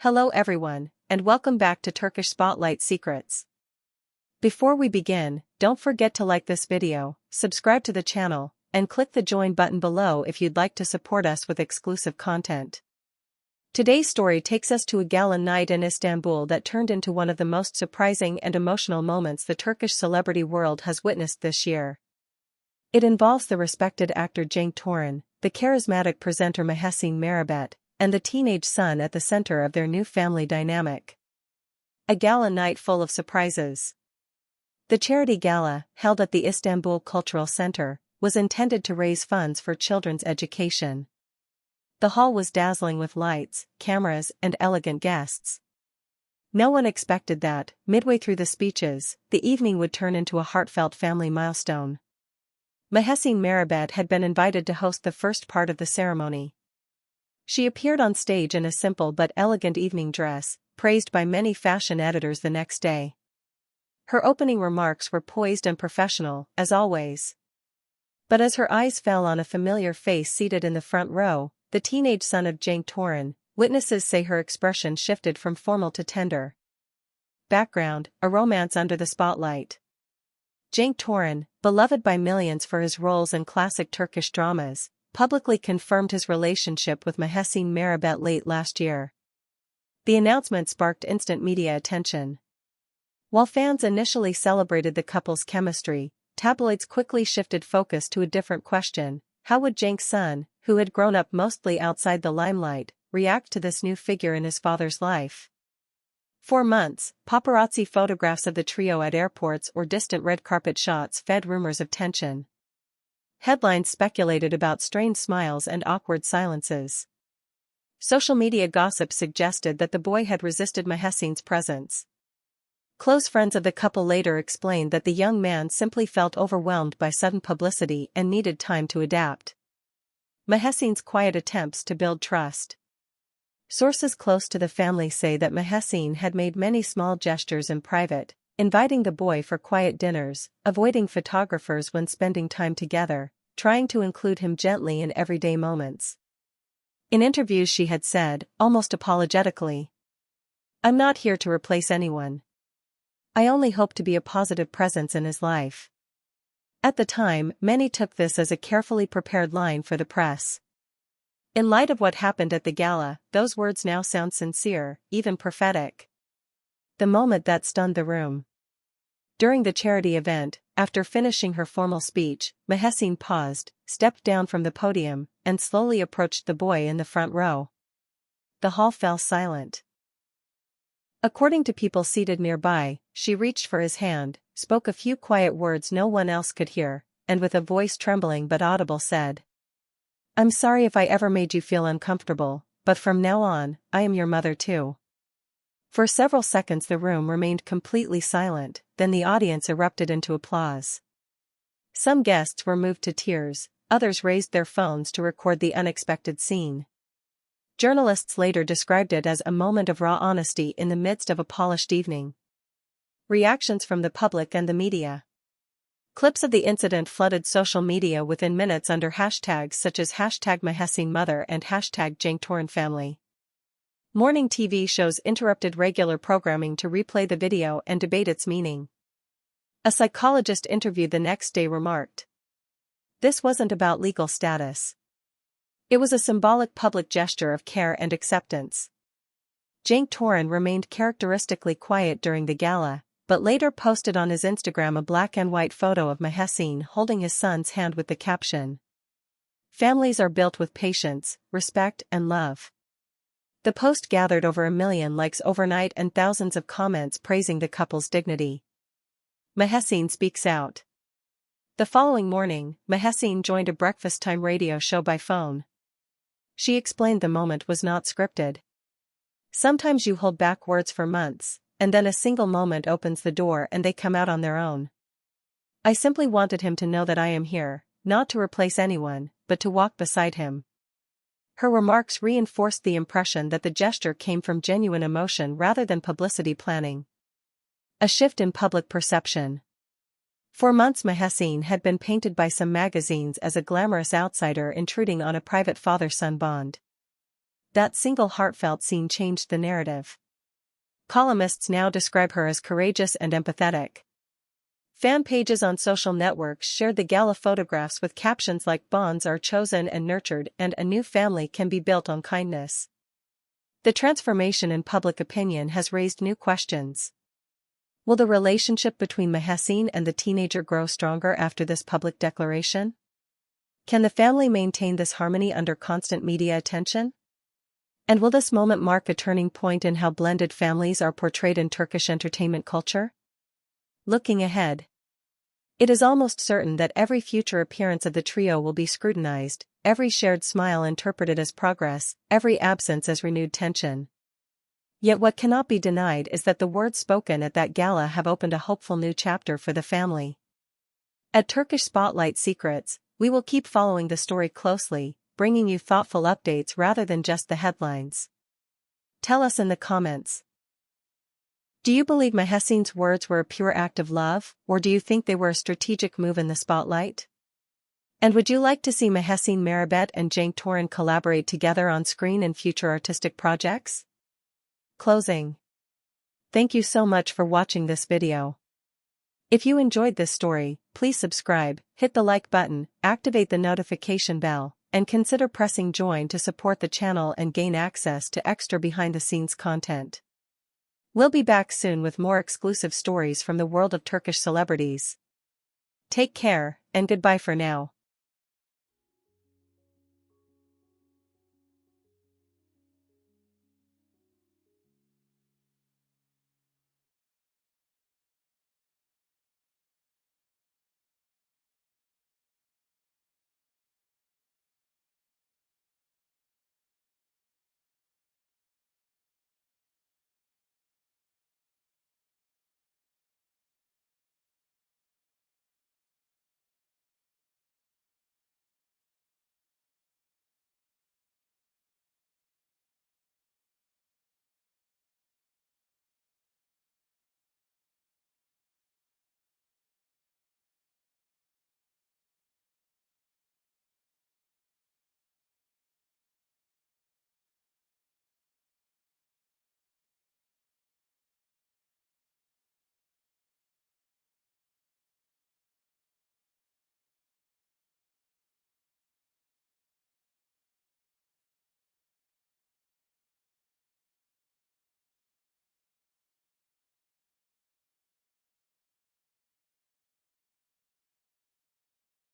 Hello everyone, and welcome back to Turkish Spotlight Secrets. Before we begin, don't forget to like this video, subscribe to the channel, and click the join button below if you'd like to support us with exclusive content. Today's story takes us to a gala night in Istanbul that turned into one of the most surprising and emotional moments the Turkish celebrity world has witnessed this year. It involves the respected actor Cenk Toran, the charismatic presenter Mahessine Merabet, and the teenage son at the center of their new family dynamic. A gala night full of surprises. The charity gala, held at the Istanbul Cultural Center, was intended to raise funds for children's education. The hall was dazzling with lights, cameras, and elegant guests. No one expected that, midway through the speeches, the evening would turn into a heartfelt family milestone. Mahessine Merabet had been invited to host the first part of the ceremony. She appeared on stage in a simple but elegant evening dress, praised by many fashion editors the next day. Her opening remarks were poised and professional, as always. But as her eyes fell on a familiar face seated in the front row, the teenage son of Cenk Toran, witnesses say her expression shifted from formal to tender. Background: a romance under the spotlight. Cenk Toran, beloved by millions for his roles in classic Turkish dramas, publicly confirmed his relationship with Mahessine Merabet late last year. The announcement sparked instant media attention. While fans initially celebrated the couple's chemistry, tabloids quickly shifted focus to a different question: how would Cenk's son, who had grown up mostly outside the limelight, react to this new figure in his father's life? For months, paparazzi photographs of the trio at airports or distant red carpet shots fed rumors of tension. Headlines speculated about strained smiles and awkward silences. Social media gossip suggested that the boy had resisted Mahessine's presence. Close friends of the couple later explained that the young man simply felt overwhelmed by sudden publicity and needed time to adapt. Mahessine's quiet attempts to build trust. Sources close to the family say that Mahessine had made many small gestures in private, inviting the boy for quiet dinners, avoiding photographers when spending time together, trying to include him gently in everyday moments. In interviews she had said, almost apologetically, "I'm not here to replace anyone. I only hope to be a positive presence in his life." At the time, many took this as a carefully prepared line for the press. In light of what happened at the gala, those words now sound sincere, even prophetic. The moment that stunned the room. During the charity event, after finishing her formal speech, Mahessine paused, stepped down from the podium, and slowly approached the boy in the front row. The hall fell silent. According to people seated nearby, she reached for his hand, spoke a few quiet words no one else could hear, and with a voice trembling but audible said, "I'm sorry if I ever made you feel uncomfortable, but from now on, I am your mother too." For several seconds the room remained completely silent, then the audience erupted into applause. Some guests were moved to tears, others raised their phones to record the unexpected scene. Journalists later described it as a moment of raw honesty in the midst of a polished evening. Reactions from the public and the media. Clips of the incident flooded social media within minutes under hashtags such as #MahessineMother and #CenkToranFamily. Morning TV shows interrupted regular programming to replay the video and debate its meaning. A psychologist interviewed the next day remarked, "This wasn't about legal status. It was a symbolic public gesture of care and acceptance." Cenk Toran remained characteristically quiet during the gala, but later posted on his Instagram a black and white photo of Mahessine holding his son's hand with the caption, "Families are built with patience, respect, and love." The post gathered over 1 million likes overnight and thousands of comments praising the couple's dignity. Mahessine speaks out. The following morning, Mahessine joined a breakfast-time radio show by phone. She explained the moment was not scripted. "Sometimes you hold back words for months, and then a single moment opens the door and they come out on their own. I simply wanted him to know that I am here, not to replace anyone, but to walk beside him." Her remarks reinforced the impression that the gesture came from genuine emotion rather than publicity planning. A shift in public perception. For months Mahessine had been painted by some magazines as a glamorous outsider intruding on a private father-son bond. That single heartfelt scene changed the narrative. Columnists now describe her as courageous and empathetic. Fan pages on social networks shared the gala photographs with captions like "Bonds are chosen and nurtured" and "A new family can be built on kindness." The transformation in public opinion has raised new questions. Will the relationship between Mahessine and the teenager grow stronger after this public declaration? Can the family maintain this harmony under constant media attention? And will this moment mark a turning point in how blended families are portrayed in Turkish entertainment culture? Looking ahead, it is almost certain that every future appearance of the trio will be scrutinized, every shared smile interpreted as progress, every absence as renewed tension. Yet what cannot be denied is that the words spoken at that gala have opened a hopeful new chapter for the family. At Turkish Spotlight Secrets, we will keep following the story closely, bringing you thoughtful updates rather than just the headlines. Tell us in the comments. Do you believe Mahessine's words were a pure act of love, or do you think they were a strategic move in the spotlight? And would you like to see Mahessine Merabet and Cenk Toran collaborate together on screen in future artistic projects? Closing. Thank you so much for watching this video. If you enjoyed this story, please subscribe, hit the like button, activate the notification bell, and consider pressing join to support the channel and gain access to extra behind-the-scenes content. We'll be back soon with more exclusive stories from the world of Turkish celebrities. Take care, and goodbye for now.